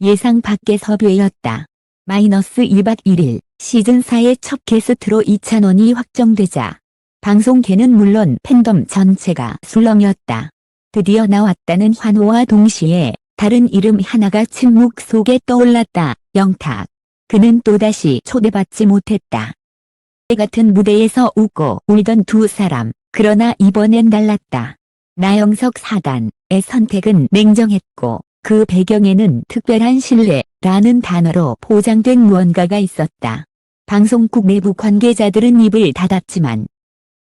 예상 밖의 섭외였다. -2박 1일 시즌4의 첫 게스트로 이찬원이 확정되자 방송계는 물론 팬덤 전체가 술렁였다. 드디어 나왔다는 환호와 동시에 다른 이름 하나가 침묵 속에 떠올랐다. 영탁. 그는 또다시 초대받지 못했다. 같은 무대에서 웃고 울던 두 사람. 그러나 이번엔 달랐다. 나영석 사단의 선택은 냉정했고 그 배경에는 특별한 신뢰라는 단어로 포장된 무언가가 있었다. 방송국 내부 관계자들은 입을 닫았지만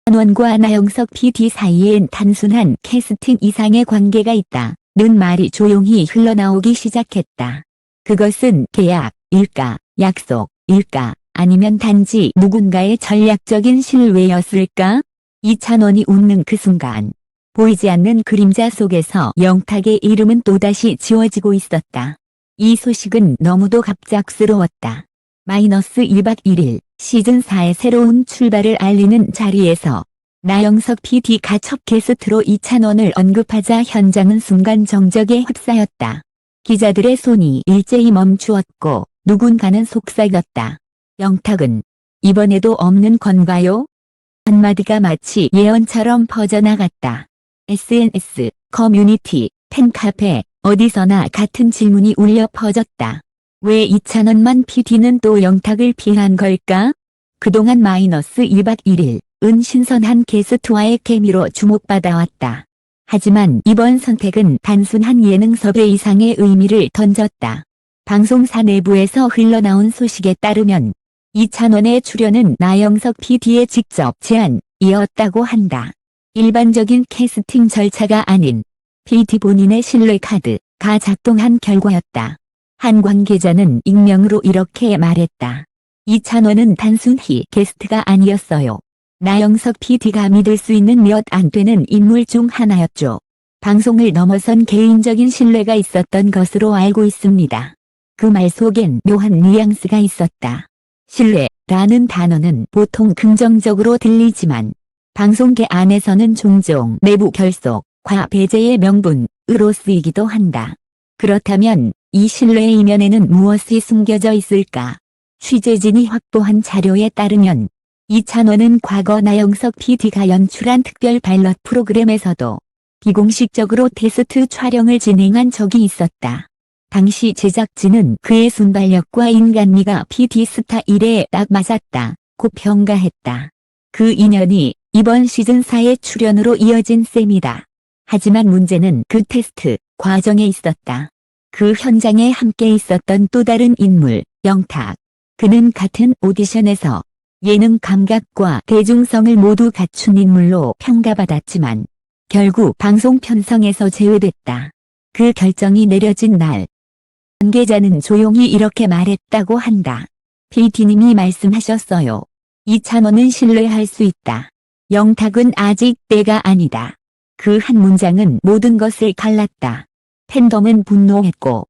이찬원과 나영석 PD 사이엔 단순한 캐스팅 이상의 관계가 있다는 말이 조용히 흘러나오기 시작했다. 그것은 계약일까, 약속일까, 아니면 단지 누군가의 전략적인 신뢰였을까? 이찬원이 웃는 그 순간 보이지 않는 그림자 속에서 영탁의 이름은 또다시 지워지고 있었다. 이 소식은 너무도 갑작스러웠다. -1박 1일 시즌4의 새로운 출발을 알리는 자리에서 나영석 PD가 첫 게스트로 이찬원을 언급하자 현장은 순간 정적에 휩싸였다. 기자들의 손이 일제히 멈추었고 누군가는 속삭였다. 영탁은 이번에도 없는 건가요? 한마디가 마치 예언처럼 퍼져나갔다. SNS, 커뮤니티, 팬카페, 어디서나 같은 질문이 울려 퍼졌다. 왜 이찬원만 PD는 또 영탁을 피한 걸까? 그동안 -2박 1일은 신선한 게스트와의 케미로 주목받아왔다. 하지만 이번 선택은 단순한 예능 섭외 이상의 의미를 던졌다. 방송사 내부에서 흘러나온 소식에 따르면 이찬원의 출연은 나영석 PD의 직접 제안이었다고 한다. 일반적인 캐스팅 절차가 아닌 PD 본인의 신뢰 카드가 작동한 결과였다. 한 관계자는 익명으로 이렇게 말했다. 이찬원은 단순히 게스트가 아니었어요. 나영석 PD가 믿을 수 있는 몇 안 되는 인물 중 하나였죠. 방송을 넘어선 개인적인 신뢰가 있었던 것으로 알고 있습니다. 그 말 속엔 묘한 뉘앙스가 있었다. 신뢰라는 단어는 보통 긍정적으로 들리지만 방송계 안에서는 종종 내부 결속과 배제의 명분으로 쓰이기도 한다. 그렇다면 이 신뢰의 이면에는 무엇이 숨겨져 있을까? 취재진이 확보한 자료에 따르면 이찬원은 과거 나영석 PD가 연출한 특별 파일럿 프로그램에서도 비공식적으로 테스트 촬영을 진행한 적이 있었다. 당시 제작진은 그의 순발력과 인간미가 PD 스타일에 딱 맞았다고 평가했다. 그 인연이 이번 시즌4의 출연으로 이어진 셈이다. 하지만 문제는 그 테스트 과정에 있었다. 그 현장에 함께 있었던 또 다른 인물, 영탁. 그는 같은 오디션에서 예능 감각과 대중성을 모두 갖춘 인물로 평가받았지만 결국 방송 편성에서 제외됐다. 그 결정이 내려진 날 관계자는 조용히 이렇게 말했다고 한다. PD님이 말씀하셨어요. 이찬원은 신뢰할 수 있다. 영탁은 아직 때가 아니다. 그 한 문장은 모든 것을 갈랐다. 팬덤은 분노했고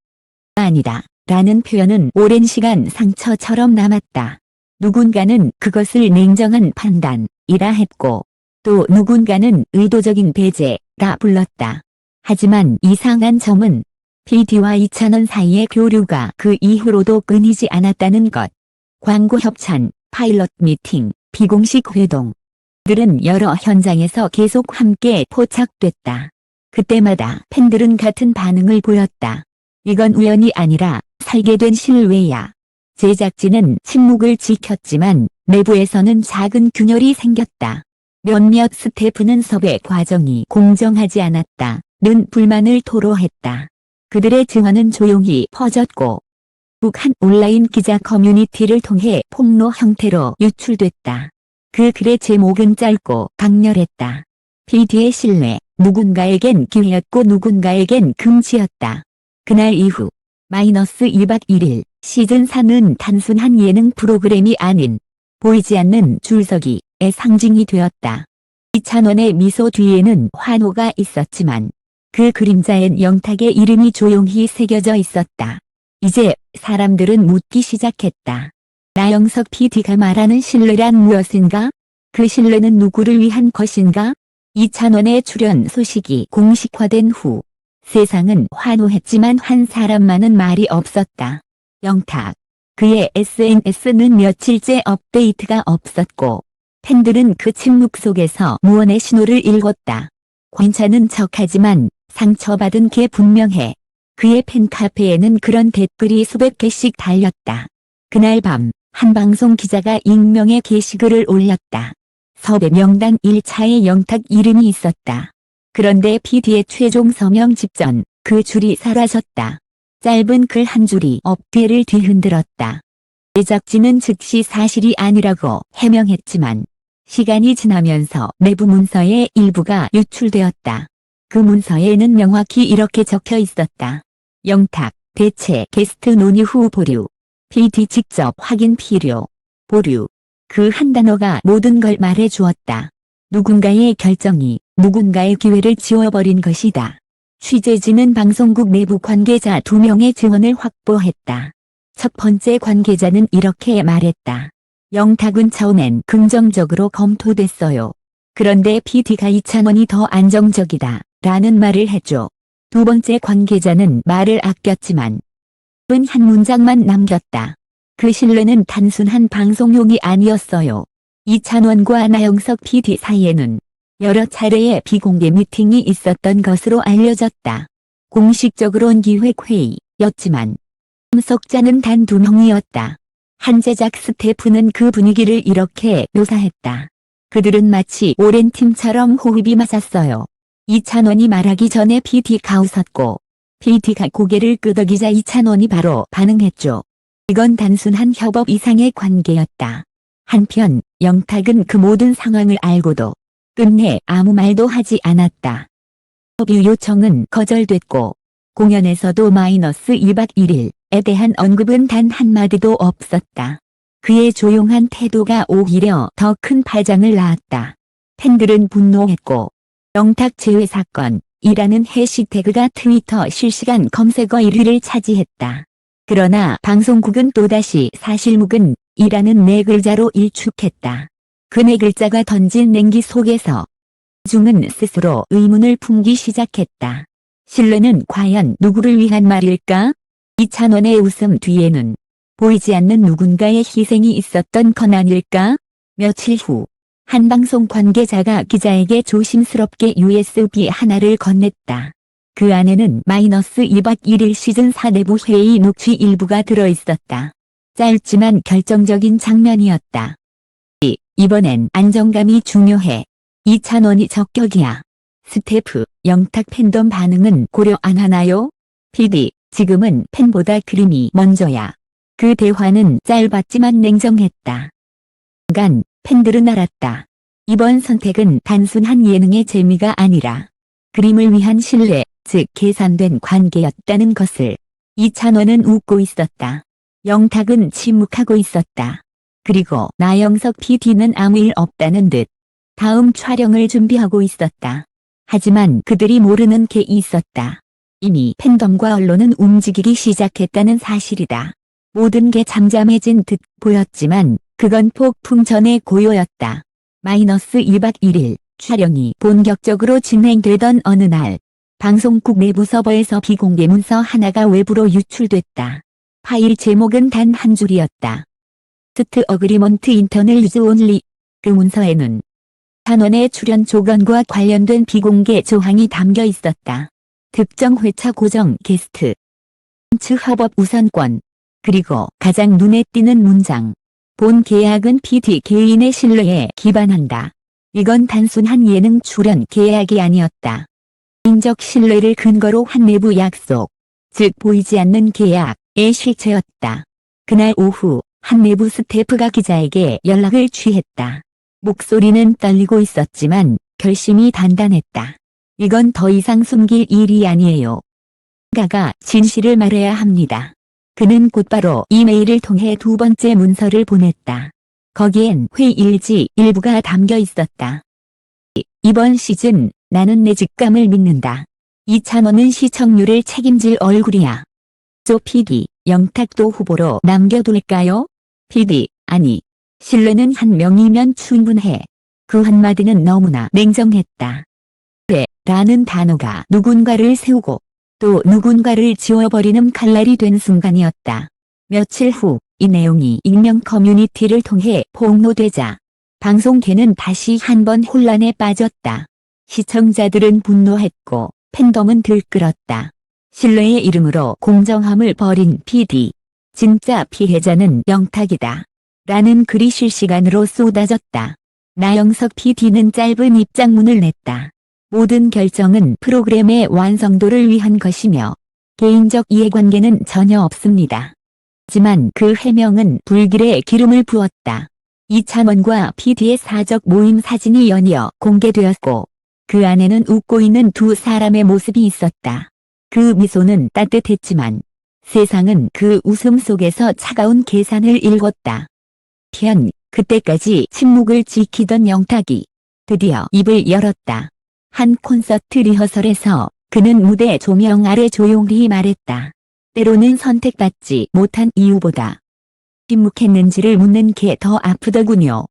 아니다 라는 표현은 오랜 시간 상처처럼 남았다. 누군가는 그것을 냉정한 판단이라 했고 또 누군가는 의도적인 배제라 불렀다. 하지만 이상한 점은 PD와 이찬원 사이의 교류가 그 이후로도 끊이지 않았다는 것. 광고 협찬, 파일럿 미팅, 비공식 회동. 들은 여러 현장에서 계속 함께 포착됐다. 그때마다 팬들은 같은 반응을 보였다. 이건 우연이 아니라 설계된 신뢰야. 제작진은 침묵을 지켰지만 내부에서는 작은 균열이 생겼다. 몇몇 스태프는 섭외 과정이 공정하지 않았다는 불만을 토로했다. 그들의 증언은 조용히 퍼졌고 북한 온라인 기자 커뮤니티를 통해 폭로 형태로 유출됐다. 그 글의 제목은 짧고 강렬했다. PD의 신뢰, 누군가에겐 기회였고 누군가에겐 금지였다. 그날 이후 -2박 1일 시즌4는 단순한 예능 프로그램이 아닌 보이지 않는 줄서기의 상징이 되었다. 이찬원의 미소 뒤에는 환호가 있었지만 그 그림자엔 영탁의 이름이 조용히 새겨져 있었다. 이제 사람들은 묻기 시작했다. 나영석 PD가 말하는 신뢰란 무엇인가? 그 신뢰는 누구를 위한 것인가? 이찬원의 출연 소식이 공식화된 후 세상은 환호했지만 한 사람만은 말이 없었다. 영탁. 그의 SNS는 며칠째 업데이트가 없었고 팬들은 그 침묵 속에서 무언의 신호를 읽었다. 괜찮은 척하지만 상처받은 게 분명해. 그의 팬카페에는 그런 댓글이 수백 개씩 달렸다. 그날 밤 한 방송 기자가 익명의 게시글을 올렸다. 섭외 명단 1차에 영탁 이름이 있었다. 그런데 PD의 최종 서명 직전 그 줄이 사라졌다. 짧은 글 한 줄이 업계를 뒤흔들었다. 제작진은 즉시 사실이 아니라고 해명했지만 시간이 지나면서 내부 문서의 일부가 유출되었다. 그 문서에는 명확히 이렇게 적혀 있었다. 영탁, 대체 게스트 논의 후 보류. PD 직접 확인 필요. 보류. 그 한 단어가 모든 걸 말해 주었다. 누군가의 결정이 누군가의 기회를 지워버린 것이다. 취재진은 방송국 내부 관계자 2명의 증언을 확보했다. 첫 번째 관계자는 이렇게 말했다. 영탁은 처음엔 긍정적으로 검토됐어요. 그런데 PD가 이찬원이 더 안정적이다 라는 말을 했죠. 두 번째 관계자는 말을 아꼈지만 한 문장만 남겼다. 그 신뢰는 단순한 방송용이 아니었어요. 이찬원과 나영석 PD 사이에는 여러 차례의 비공개 미팅이 있었던 것으로 알려졌다. 공식적으론 기획회의였지만 참석자는 단 2명이었다. 한 제작 스태프는 그 분위기를 이렇게 묘사했다. 그들은 마치 오랜 팀처럼 호흡이 맞았어요. 이찬원이 말하기 전에 PD가 웃었고 PD가 고개를 끄덕이자 이찬원이 바로 반응했죠. 이건 단순한 협업 이상의 관계였다. 한편 영탁은 그 모든 상황을 알고도 끝내 아무 말도 하지 않았다. 인터뷰 요청은 거절됐고 공연에서도 -2박 1일에 대한 언급은 단 한마디도 없었다. 그의 조용한 태도가 오히려 더 큰 파장을 낳았다. 팬들은 분노했고 영탁 제외 사건이라는 해시태그가 트위터 실시간 검색어 1위를 차지했다. 그러나 방송국은 또다시 사실무근이라는 네 글자로 일축했다. 그 네 글자가 던진 냉기 속에서 중은 스스로 의문을 품기 시작했다. 신뢰는 과연 누구를 위한 말일까? 이찬원의 웃음 뒤에는 보이지 않는 누군가의 희생이 있었던 건 아닐까? 며칠 후 한 방송 관계자가 기자에게 조심스럽게 USB 하나를 건넸다. 그 안에는 -2박 1일 시즌4 내부 회의 녹취 일부가 들어있었다. 짧지만 결정적인 장면이었다. 이번엔 안정감이 중요해. 이찬원이 적격이야. 스태프, 영탁 팬덤 반응은 고려 안 하나요? PD, 지금은 팬보다 그림이 먼저야. 그 대화는 짧았지만 냉정했다. 순간 팬들은 알았다. 이번 선택은 단순한 예능의 재미가 아니라 그림을 위한 신뢰, 즉 계산된 관계였다는 것을. 이찬원은 웃고 있었다. 영탁은 침묵하고 있었다. 그리고 나영석 PD는 아무 일 없다는 듯 다음 촬영을 준비하고 있었다. 하지만 그들이 모르는 게 있었다. 이미 팬덤과 언론은 움직이기 시작했다는 사실이다. 모든 게 잠잠해진 듯 보였지만 그건 폭풍 전의 고요였다. -2박 1일 촬영이 본격적으로 진행되던 어느 날 방송국 내부 서버에서 비공개 문서 하나가 외부로 유출됐다. 파일 제목은 단 한 줄이었다. 스트 어그리먼트 인터널 유즈 온리. 그 문서에는 찬원의 출연 조건과 관련된 비공개 조항이 담겨 있었다. 특정 회차 고정 게스트, 츠 협업 우선권, 그리고 가장 눈에 띄는 문장. 본 계약은 PD 개인의 신뢰에 기반한다. 이건 단순한 예능 출연 계약이 아니었다. 개인적 신뢰를 근거로 한 내부 약속, 즉 보이지 않는 계약의 실체였다. 그날 오후 한 내부 스태프가 기자에게 연락을 취했다. 목소리는 떨리고 있었지만 결심이 단단했다. 이건 더 이상 숨길 일이 아니에요. 가가 진실을 말해야 합니다. 그는 곧바로 이메일을 통해 두 번째 문서를 보냈다. 거기엔 회의 일지 일부가 담겨 있었다. 이번 시즌 나는 내 직감을 믿는다. 이찬원은 시청률을 책임질 얼굴이야. 조 PD, 영탁도 후보로 남겨둘까요? PD, 아니. 신뢰는 한 명이면 충분해. 그 한마디는 너무나 냉정했다. 그래, 라는 단어가 누군가를 세우고 또 누군가를 지워버리는 칼날이 된 순간이었다. 며칠 후 이 내용이 익명 커뮤니티를 통해 폭로되자 방송계는 다시 한번 혼란에 빠졌다. 시청자들은 분노했고 팬덤은 들끓었다. 신뢰의 이름으로 공정함을 버린 PD. 진짜 피해자는 영탁이다. 라는 글이 실시간으로 쏟아졌다. 나영석 PD는 짧은 입장문을 냈다. 모든 결정은 프로그램의 완성도를 위한 것이며 개인적 이해관계는 전혀 없습니다. 하지만 그 해명은 불길에 기름을 부었다. 이찬원과 PD의 사적 모임 사진이 연이어 공개되었고 그 안에는 웃고 있는 두 사람의 모습이 있었다. 그 미소는 따뜻했지만 세상은 그 웃음 속에서 차가운 계산을 읽었다. 그때까지 침묵을 지키던 영탁이 드디어 입을 열었다. 한 콘서트 리허설에서 그는 무대 조명 아래 조용히 말했다. 때로는 선택받지 못한 이유보다 침묵했는지를 묻는 게 더 아프더군요.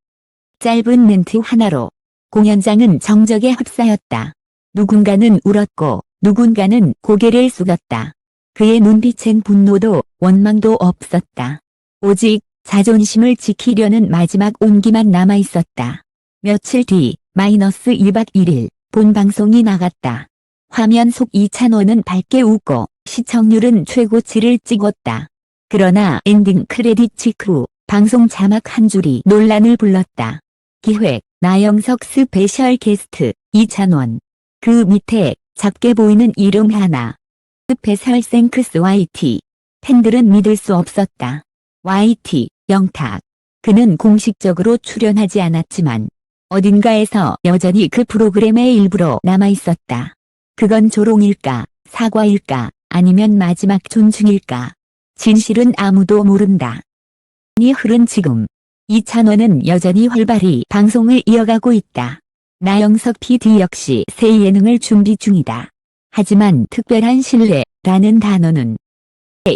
짧은 멘트 하나로 공연장은 정적에 휩싸였다. 누군가는 울었고 누군가는 고개를 숙였다. 그의 눈빛엔 분노도 원망도 없었다. 오직 자존심을 지키려는 마지막 온기만 남아있었다. 며칠 뒤 -1박 1일 본 방송이 나갔다. 화면 속 이찬원은 밝게 웃고 시청률은 최고치를 찍었다. 그러나 엔딩 크레딧 직후 방송 자막 한 줄이 논란을 불렀다. 기획 나영석 스페셜 게스트 이찬원. 그 밑에 작게 보이는 이름 하나. 스페셜 생크스 YT. 팬들은 믿을 수 없었다. YT, 영탁. 그는 공식적으로 출연하지 않았지만 어딘가에서 여전히 그 프로그램의 일부로 남아있었다. 그건 조롱일까, 사과일까, 아니면 마지막 존중일까. 진실은 아무도 모른다. 이 흐른 지금 이찬원은 여전히 활발히 방송을 이어가고 있다. 나영석 PD 역시 새 예능을 준비 중이다. 하지만 특별한 신뢰라는 단어는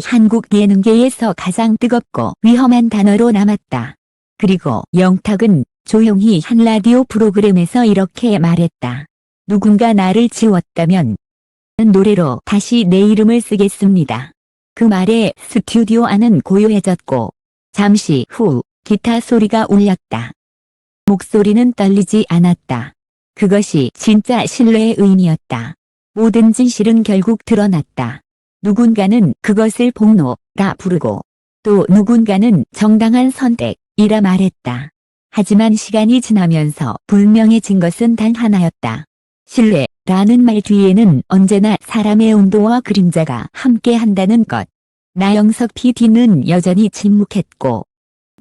한국 예능계에서 가장 뜨겁고 위험한 단어로 남았다. 그리고 영탁은 조용히 한 라디오 프로그램에서 이렇게 말했다. 누군가 나를 지웠다면 노래로 다시 내 이름을 쓰겠습니다. 그 말에 스튜디오 안은 고요해졌고 잠시 후 기타 소리가 울렸다. 목소리는 떨리지 않았다. 그것이 진짜 신뢰의 의미였다. 모든 진실은 결국 드러났다. 누군가는 그것을 폭로라 부르고 또 누군가는 정당한 선택이라 말했다. 하지만 시간이 지나면서 분명해진 것은 단 하나였다. 신뢰라는 말 뒤에는 언제나 사람의 온도와 그림자가 함께한다는 것. 나영석 PD는 여전히 침묵했고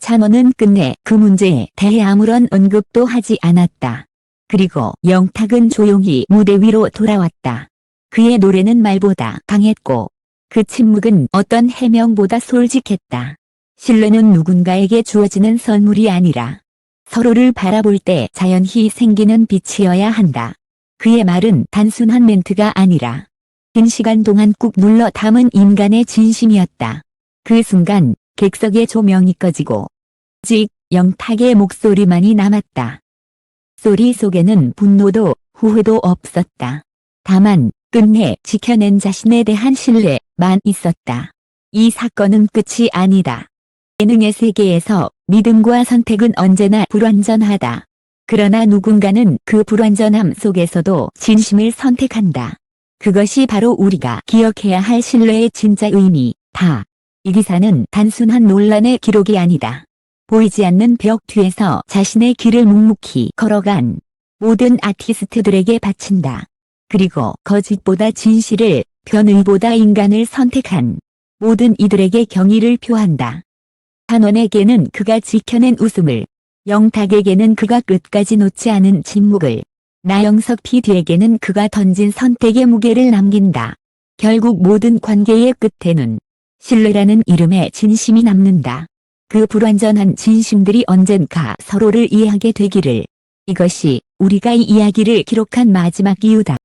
찬원은 끝내 그 문제에 대해 아무런 언급도 하지 않았다. 그리고 영탁은 조용히 무대 위로 돌아왔다. 그의 노래는 말보다 강했고 그 침묵은 어떤 해명보다 솔직했다. 신뢰는 누군가에게 주어지는 선물이 아니라 서로를 바라볼 때 자연히 생기는 빛이어야 한다. 그의 말은 단순한 멘트가 아니라 긴 시간 동안 꾹 눌러 담은 인간의 진심이었다. 그 순간 객석의 조명이 꺼지고 오직 영탁의 목소리만이 남았다. 소리 속에는 분노도 후회도 없었다. 다만 끝내 지켜낸 자신에 대한 신뢰만 있었다. 이 사건은 끝이 아니다. 예능의 세계에서 믿음과 선택은 언제나 불완전하다. 그러나 누군가는 그 불완전함 속에서도 진심을 선택한다. 그것이 바로 우리가 기억해야 할 신뢰의 진짜 의미다. 이 기사는 단순한 논란의 기록이 아니다. 보이지 않는 벽 뒤에서 자신의 길을 묵묵히 걸어간 모든 아티스트들에게 바친다. 그리고 거짓보다 진실을, 변의보다 인간을 선택한 모든 이들에게 경의를 표한다. 찬원에게는 그가 지켜낸 웃음을, 영탁에게는 그가 끝까지 놓지 않은 침묵을, 나영석 PD에게는 그가 던진 선택의 무게를 남긴다. 결국 모든 관계의 끝에는 신뢰라는 이름의 진심이 남는다. 그 불완전한 진심들이 언젠가 서로를 이해하게 되기를. 이것이 우리가 이 이야기를 기록한 마지막 이유다.